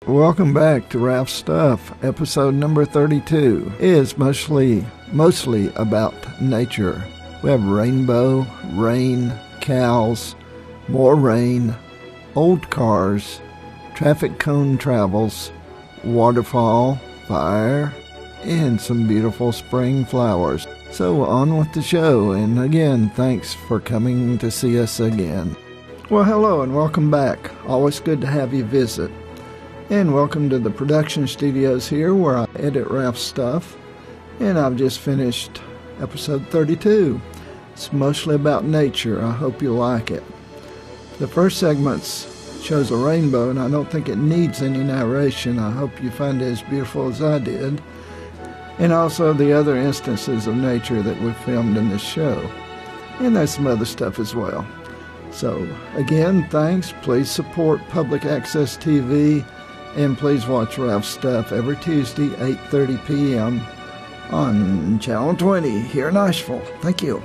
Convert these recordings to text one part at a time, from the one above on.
Welcome back to Ralph's Stuff. Episode number 32 is mostly about nature. We have rainbow, rain, cows, more rain, old cars, traffic cone travels, waterfall, fire, and some beautiful spring flowers. So on with the show, and again, thanks for coming to see us again. Well, hello and welcome back. Always good to have you visit. And welcome to the production studios here where I edit Ralph's Stuff. And I've just finished episode 32. It's mostly about nature. I hope you like it. The first segment shows a rainbow, and I don't think it needs any narration. I hope you find it as beautiful as I did. And also the other instances of nature that we filmed in this show. And there's some other stuff as well. So, again, thanks. Please support Public Access TV. And please watch Ralph's Stuff every Tuesday, 8:30 p.m. on Channel 20 here in Nashville. Thank you.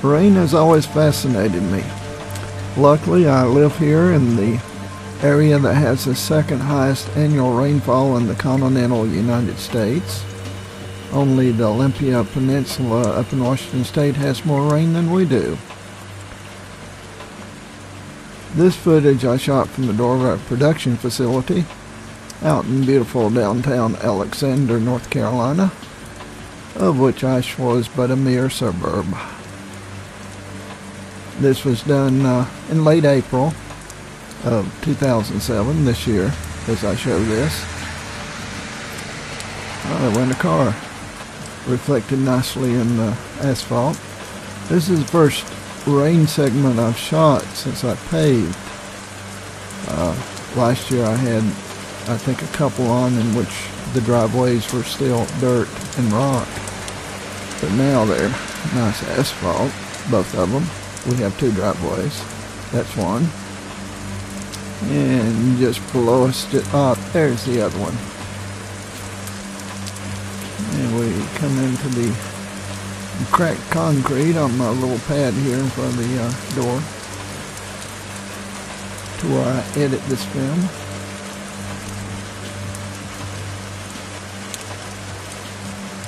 Rain has always fascinated me. Luckily, I live here in the area that has the second highest annual rainfall in the continental United States. Only the Olympia Peninsula up in Washington State has more rain than we do. This footage I shot from the door of our production facility out in beautiful downtown Alexander, North Carolina, of which Asheville is but a mere suburb. This was done in late April of 2007, this year, as I show this. Oh, I went a car. Reflected nicely in the asphalt. This is the first rain segment I've shot since I paved. Last year I had, I think, a couple on in which the driveways were still dirt and rock. But now they're nice asphalt, both of them. We have two driveways. That's one. And just below us, there's the other one. And we come into the cracked concrete on my little pad here in front of the door to where I edit this film.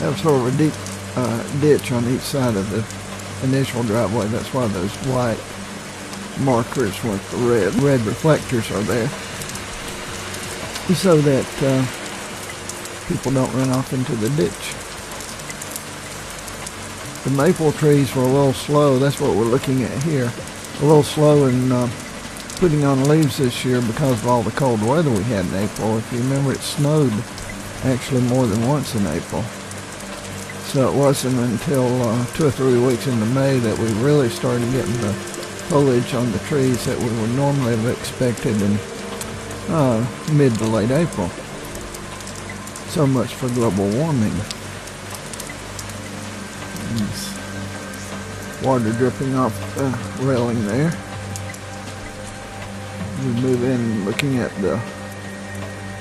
Have sort of a deep ditch on each side of the initial driveway. That's why those white markers with the red reflectors are there, so that people don't run off into the ditch. The maple trees were a little slow. That's what we're looking at here. A little slow in putting on leaves this year because of all the cold weather we had in April. If you remember, it snowed actually more than once in April. So it wasn't until 2 or 3 weeks into May that we really started getting the foliage on the trees that we would normally have expected in mid to late April. So much for global warming. Water dripping off the railing there. We move in looking at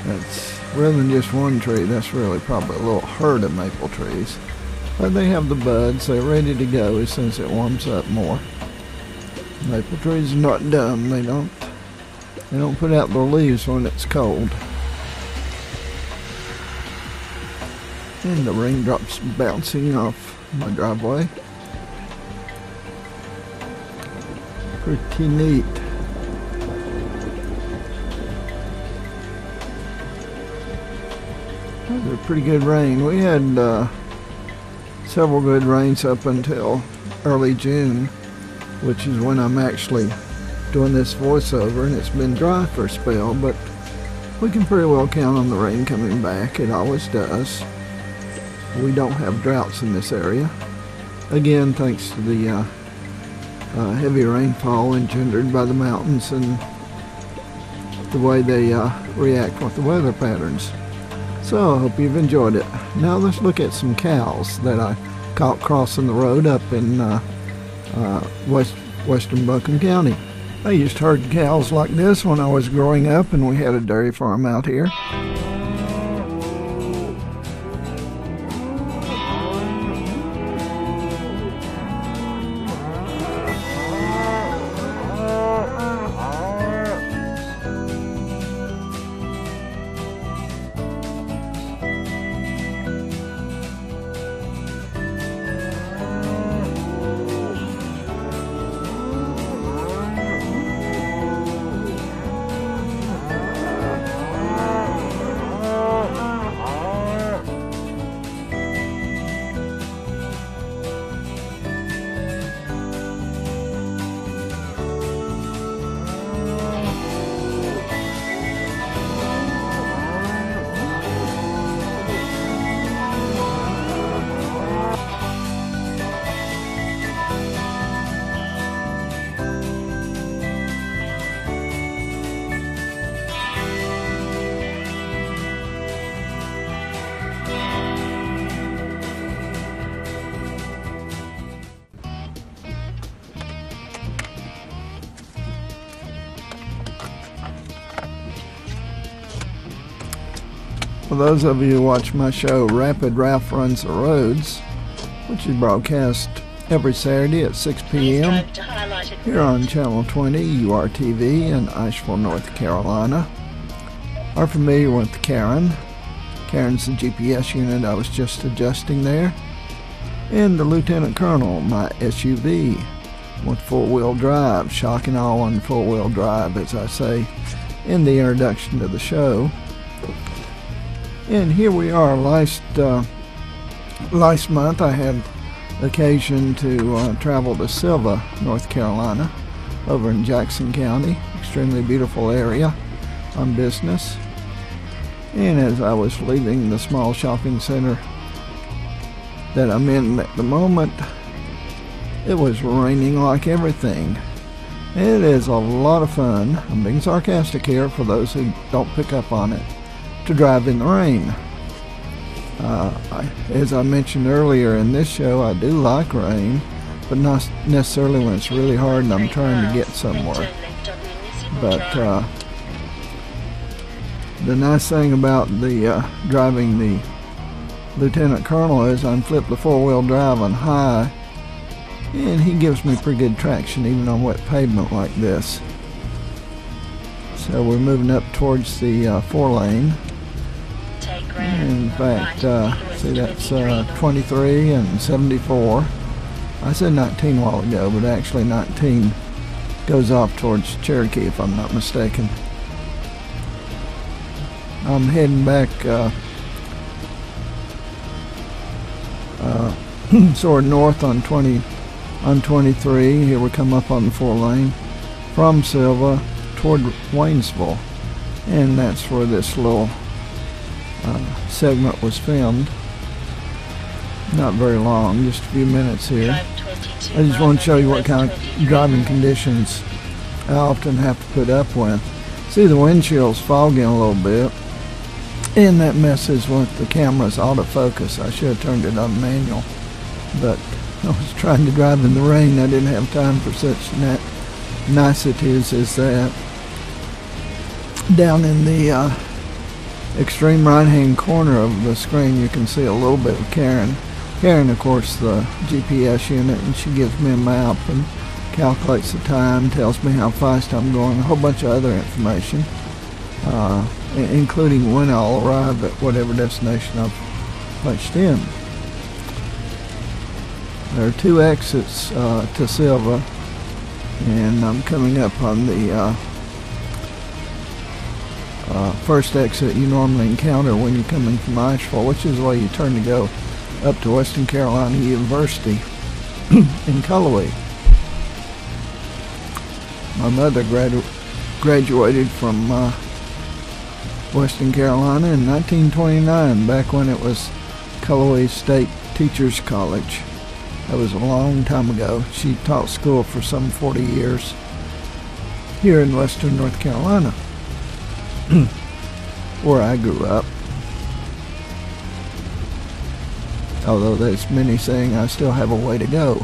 that's rather than just one tree, that's really probably a little herd of maple trees. But they have the buds, they're ready to go as soon as it warms up more. Maple trees are not dumb, they don't put out their leaves when it's cold. And the raindrops bouncing off my driveway. Pretty neat. That was a pretty good rain. We had several good rains up until early June, which is when I'm actually doing this voiceover, and it's been dry for a spell, but we can pretty well count on the rain coming back. It always does. We don't have droughts in this area. Again, thanks to the heavy rainfall engendered by the mountains and the way they react with the weather patterns. So I hope you've enjoyed it. Now let's look at some cows that I caught crossing the road up in western Buncombe County. I used to herd cows like this when I was growing up, and we had a dairy farm out here. For those of you who watch my show, Rapid Ralph Runs the Roads, which is broadcast every Saturday at 6 p.m. here on Channel 20 URTV in Asheville, North Carolina, are familiar with Karen. Karen's the GPS unit I was just adjusting there. And the Lieutenant Colonel, my SUV, with four-wheel drive, shock and awe on four-wheel drive, as I say in the introduction to the show. And here we are. Last month I had occasion to travel to Sylva, North Carolina, over in Jackson County. Extremely beautiful area on business. And as I was leaving the small shopping center that I'm in at the moment, it was raining like everything. It is a lot of fun, I'm being sarcastic here for those who don't pick up on it, to drive in the rain. As I mentioned earlier in this show, I do like rain, but not necessarily when it's really hard and I'm trying to get somewhere. But the nice thing about the driving the Lieutenant Colonel is I can flip the four-wheel drive on high, and he gives me pretty good traction even on wet pavement like this. So we're moving up towards the 4-lane. In fact, see, that's 23 and 74. I said 19 a while ago, but actually 19 goes off towards Cherokee if I'm not mistaken. I'm heading back sort of north on 23. Here we come up on the 4-lane from Silva toward Waynesville, and that's where this little segment was filmed. Not very long, just a few minutes here. I just want to show you what kind of driving conditions I often have to put up with. See, the windshield's fogging a little bit, and that messes with the camera's autofocus. I should have turned it on manual, but I was trying to drive in the rain. I didn't have time for such niceties as that. Down in the extreme right-hand corner of the screen, you can see a little bit of Karen. Karen, of course, the GPS unit, and she gives me a map and calculates the time, tells me how fast I'm going, a whole bunch of other information, including when I'll arrive at whatever destination I've punched in. There are 2 exits to Silva, and I'm coming up on the first exit you normally encounter when you're coming from Asheville, which is the way you turn to go up to Western Carolina University in Cullowhee. My mother graduated from Western Carolina in 1929, back when it was Cullowhee State Teachers College. That was a long time ago. She taught school for some 40 years here in Western North Carolina, where I grew up. Although there's many saying I still have a way to go.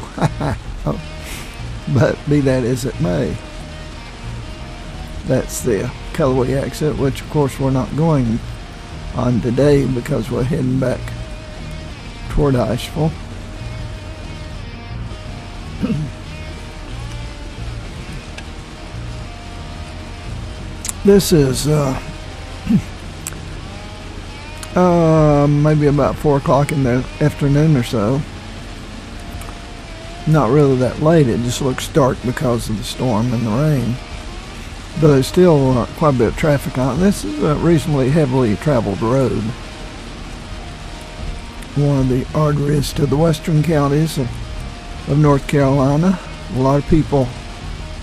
But be that as it may, that's the Cullowhee exit, which of course we're not going on today because we're heading back toward Asheville. This is maybe about 4 o'clock in the afternoon or so. Not really that late, it just looks dark because of the storm and the rain. But there's still quite a bit of traffic on it. This is a reasonably heavily traveled road. One of the arteries to the western counties of North Carolina. A lot of people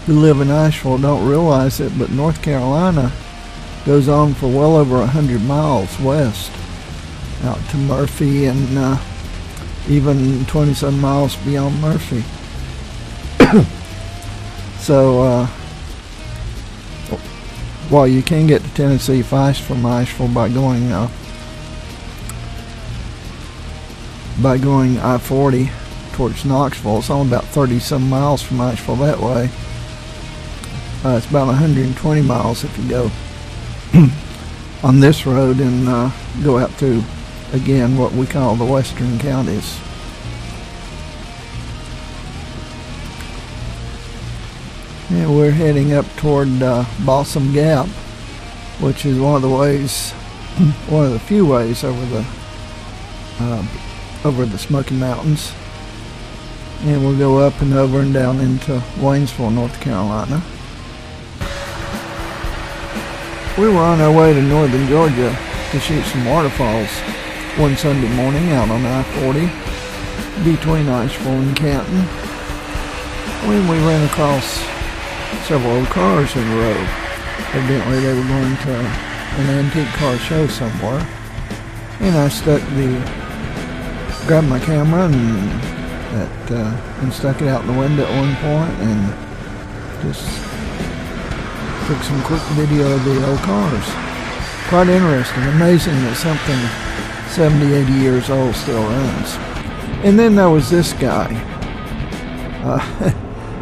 who live in Asheville don't realize it, but North Carolina goes on for well over 100 miles west out to Murphy, and even 20-some miles beyond Murphy. So while you can get to Tennessee fast from Asheville by going I-40 towards Knoxville, it's only about 30-some miles from Asheville that way. It's about 120 miles if you go on this road and go out through, again, what we call the western counties. And we're heading up toward Balsam Gap, which is one of the ways, one of the few ways over the Smoky Mountains. And we'll go up and over and down into Waynesville, North Carolina. We were on our way to northern Georgia to shoot some waterfalls one Sunday morning out on I-40 between Asheville and Canton, when we ran across several old cars in the road. Evidently they were going to an antique car show somewhere, and I grabbed my camera and stuck it out the window at one point and just took some quick video of the old cars. Quite interesting. Amazing that something 70, 80 years old, still runs. And then there was this guy.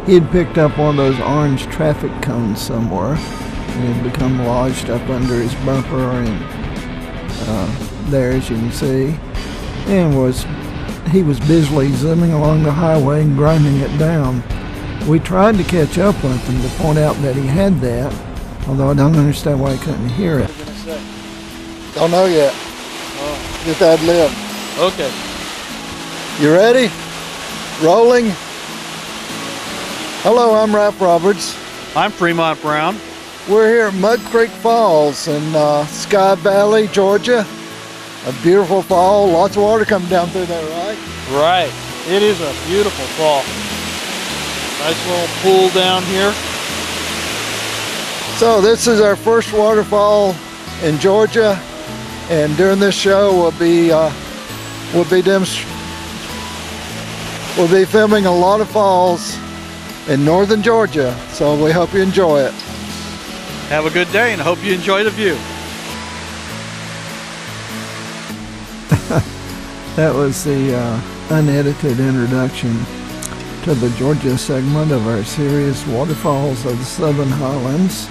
He had picked up one of those orange traffic cones somewhere and had become lodged up under his bumper and there, as you can see, and he was busily zooming along the highway and grinding it down. We tried to catch up with him to point out that he had that, although I don't understand why he couldn't hear it. What are you gonna say? Don't know yet. Oh. Just ad lib. Okay. You ready? Rolling. Hello, I'm Ralph Roberts. I'm Fremont Brown. We're here at Mud Creek Falls in Sky Valley, Georgia. A beautiful fall, lots of water coming down through there, right? Right. It is a beautiful fall. Nice little pool down here. So this is our first waterfall in Georgia, and during this show we'll be filming a lot of falls in northern Georgia. So we hope you enjoy it. Have a good day and hope you enjoy the view. That was the unedited introduction to the Georgia segment of our series Waterfalls of the Southern Highlands,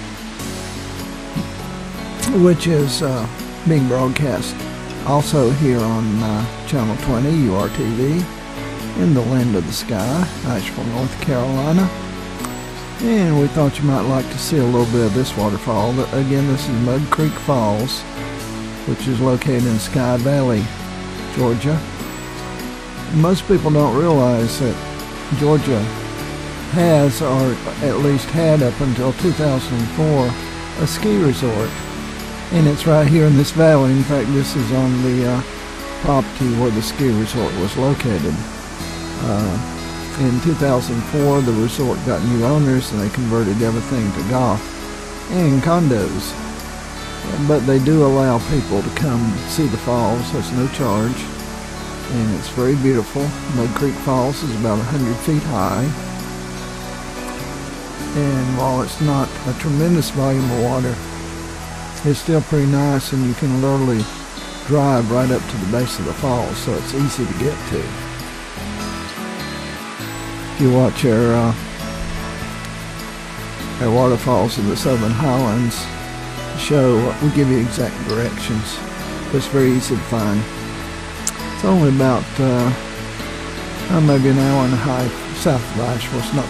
which is being broadcast also here on Channel 20, URTV, in the land of the sky, Asheville, North Carolina. And we thought you might like to see a little bit of this waterfall. Again, this is Mud Creek Falls, which is located in Sky Valley, Georgia. Most people don't realize that Georgia has, or at least had up until 2004, a ski resort. And it's right here in this valley. In fact, this is on the property where the ski resort was located. In 2004, the resort got new owners and they converted everything to golf and condos. But they do allow people to come see the falls. There's no charge. And it's very beautiful. Mud Creek Falls is about 100 feet high. And while it's not a tremendous volume of water, it's still pretty nice, and you can literally drive right up to the base of the falls, so it's easy to get to. If you watch our Waterfalls of the Southern Highlands show, we give you exact directions. It's very easy to find. It's only about maybe an hour and a half south of Asheville. It's not a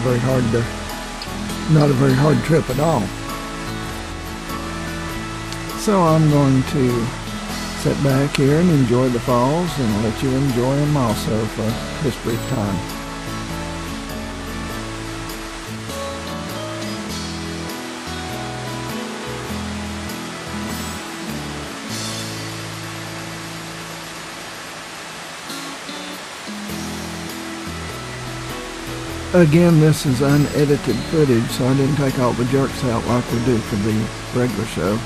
very hard trip at all. So I'm going to sit back here and enjoy the falls and let you enjoy them also for this brief time. Again, this is unedited footage, so I didn't take all the jerks out like we do for the regular show.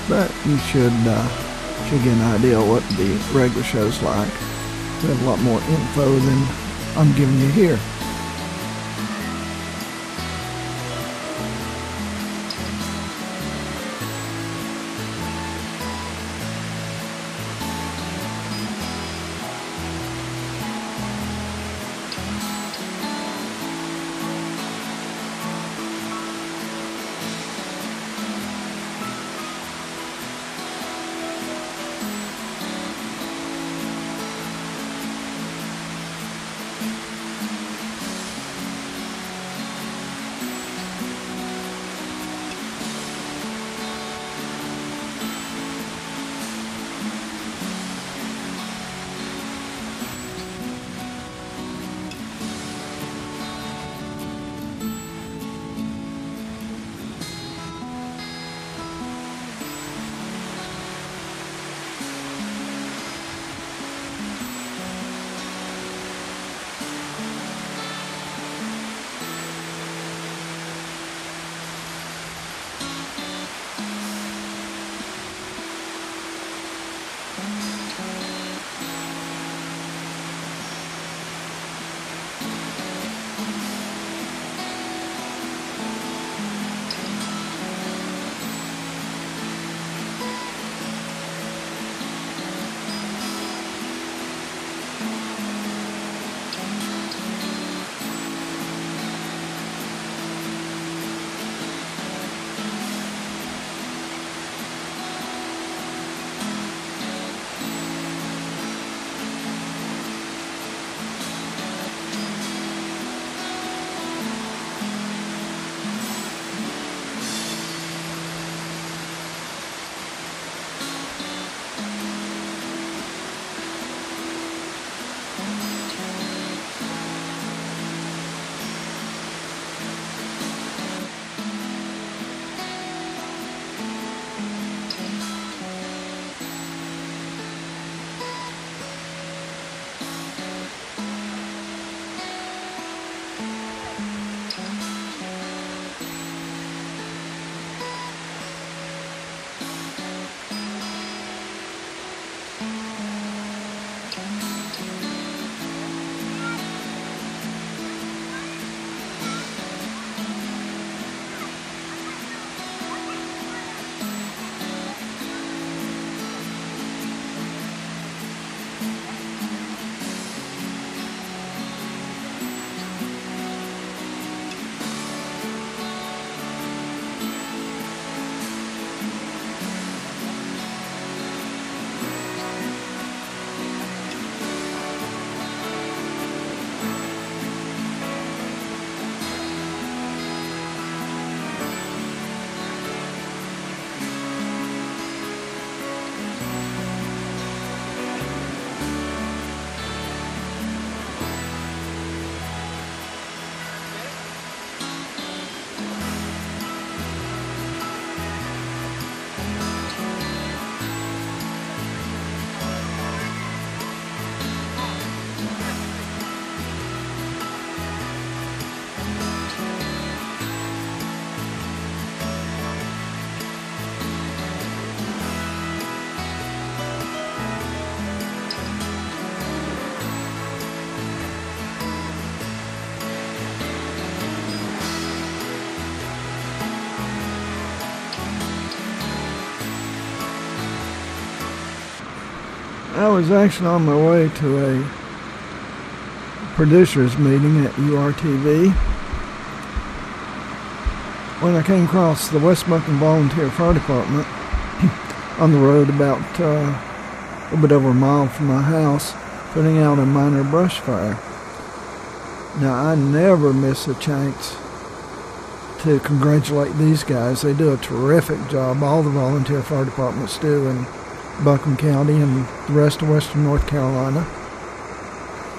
But you should get an idea what the regular show's like. We have a lot more info than I'm giving you here. I was actually on my way to a producers meeting at URTV when I came across the West Buckham Volunteer Fire Department on the road about a little bit over a mile from my house, putting out a minor brush fire. Now, I never miss a chance to congratulate these guys. They do a terrific job. All the volunteer fire departments do in Buckham County and the rest of western North Carolina.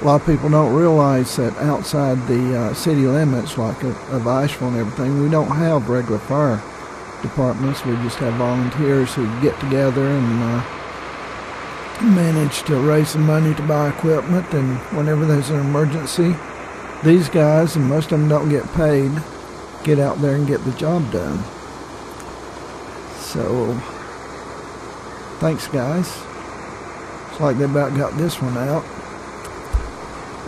A lot of people don't realize that outside the city limits, like of Asheville and everything, we don't have regular fire departments. We just have volunteers who get together and manage to raise some money to buy equipment, and whenever there's an emergency, these guys, and most of them don't get paid, get out there and get the job done. So, thanks guys. It's like they about got this one out.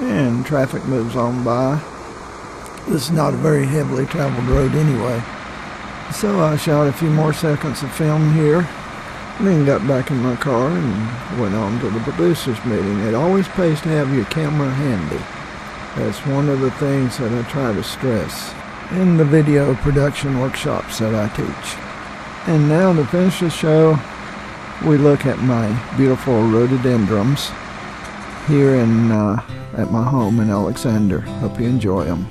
And traffic moves on by. This is not a very heavily traveled road anyway. So I shot a few more seconds of film here, and then got back in my car and went on to the producers meeting. It always pays to have your camera handy. That's one of the things that I try to stress in the video production workshops that I teach. And now to finish the show, we look at my beautiful rhododendrons here at my home in Alexander. Hope you enjoy them.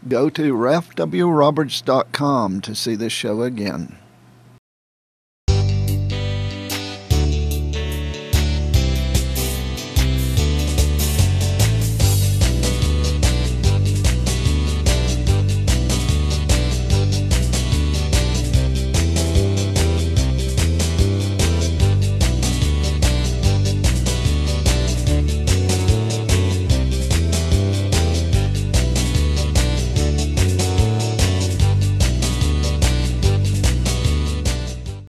Go to ralphwroberts.com to see this show again.